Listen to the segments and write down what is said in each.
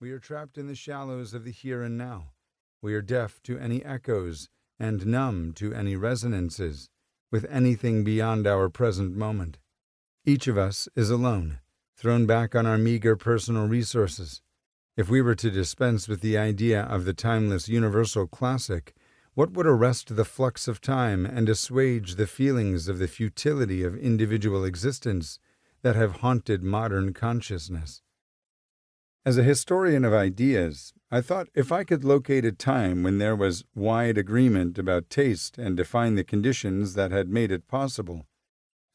We are trapped in the shallows of the here and now. We are deaf to any echoes and numb to any resonances with anything beyond our present moment. Each of us is alone, thrown back on our meager personal resources. If we were to dispense with the idea of the timeless universal classic, what would arrest the flux of time and assuage the feelings of the futility of individual existence that have haunted modern consciousness? As a historian of ideas, I thought if I could locate a time when there was wide agreement about taste and define the conditions that had made it possible,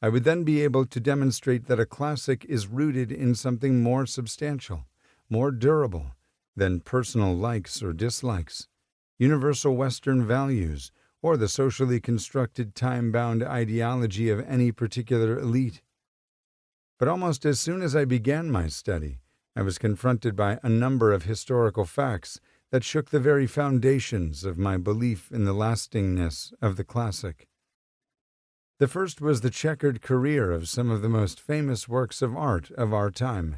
I would then be able to demonstrate that a classic is rooted in something more substantial, more durable than personal likes or dislikes, universal Western values, or the socially constructed time-bound ideology of any particular elite. But almost as soon as I began my study, I was confronted by a number of historical facts that shook the very foundations of my belief in the lastingness of the classic. The first was the checkered career of some of the most famous works of art of our time.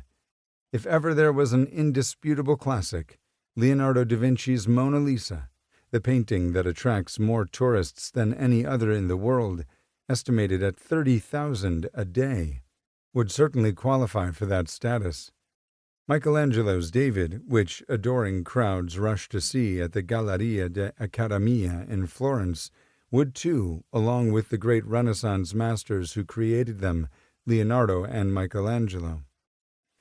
If ever there was an indisputable classic, Leonardo da Vinci's Mona Lisa, the painting that attracts more tourists than any other in the world, estimated at 30,000 a day, would certainly qualify for that status. Michelangelo's David, which adoring crowds rush to see at the Galleria dell'Accademia in Florence, would too, along with the great Renaissance masters who created them, Leonardo and Michelangelo.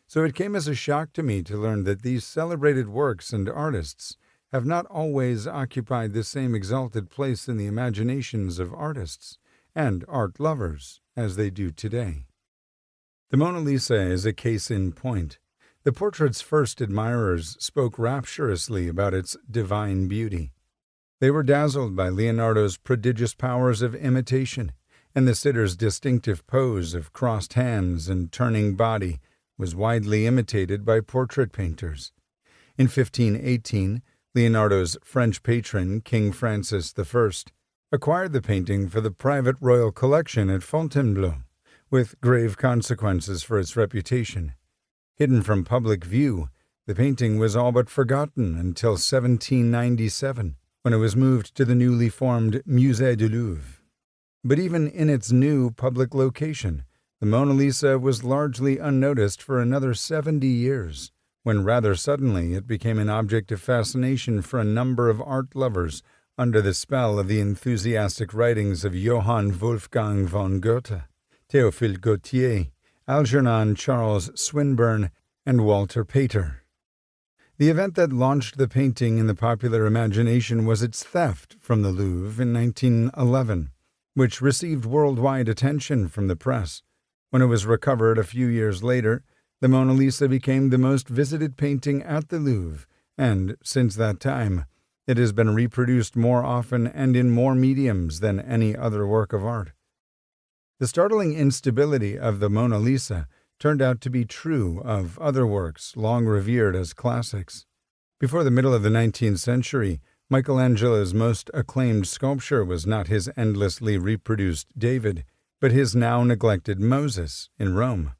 So it came as a shock to me to learn that these celebrated works and artists have not always occupied the same exalted place in the imaginations of artists and art lovers as they do today. The Mona Lisa is a case in point. The portrait's first admirers spoke rapturously about its divine beauty. They were dazzled by Leonardo's prodigious powers of imitation, and the sitter's distinctive pose of crossed hands and turning body was widely imitated by portrait painters. In 1518, Leonardo's French patron, King Francis I, acquired the painting for the private royal collection at Fontainebleau, with grave consequences for its reputation. Hidden from public view, the painting was all but forgotten until 1797, when it was moved to the newly formed Musée du Louvre. But even in its new public location, the Mona Lisa was largely unnoticed for another 70 years, when rather suddenly it became an object of fascination for a number of art lovers under the spell of the enthusiastic writings of Johann Wolfgang von Goethe, Théophile Gautier, Algernon Charles Swinburne, and Walter Pater. The event that launched the painting in the popular imagination was its theft from the Louvre in 1911, which received worldwide attention from the press. When it was recovered a few years later, the Mona Lisa became the most visited painting at the Louvre, and since that time, it has been reproduced more often and in more mediums than any other work of art. The startling instability of the Mona Lisa turned out to be true of other works long revered as classics. Before the middle of the 19th century, Michelangelo's most acclaimed sculpture was not his endlessly reproduced David, but his now neglected Moses in Rome.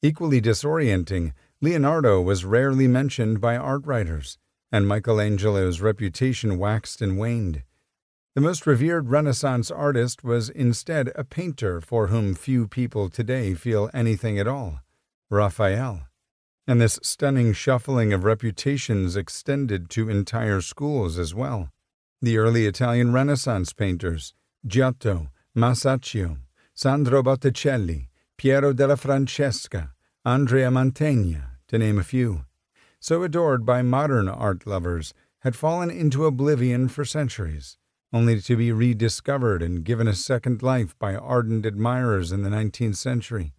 Equally disorienting, Leonardo was rarely mentioned by art writers, and Michelangelo's reputation waxed and waned. The most revered Renaissance artist was instead a painter for whom few people today feel anything at all, Raphael. And this stunning shuffling of reputations extended to entire schools as well. The early Italian Renaissance painters, Giotto, Masaccio, Sandro Botticelli, Piero della Francesca, Andrea Mantegna, to name a few, so adored by modern art lovers, had fallen into oblivion for centuries, only to be rediscovered and given a second life by ardent admirers in the 19th century.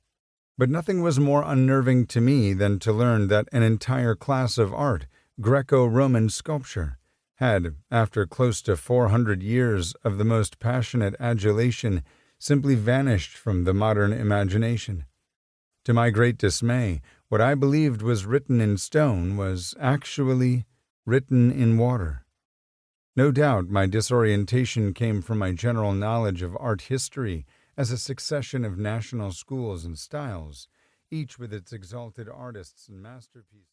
But nothing was more unnerving to me than to learn that an entire class of art, Greco-Roman sculpture, had, after close to 400 years of the most passionate adulation, simply vanished from the modern imagination. To my great dismay, what I believed was written in stone was actually written in water. No doubt my disorientation came from my general knowledge of art history as a succession of national schools and styles, each with its exalted artists and masterpieces.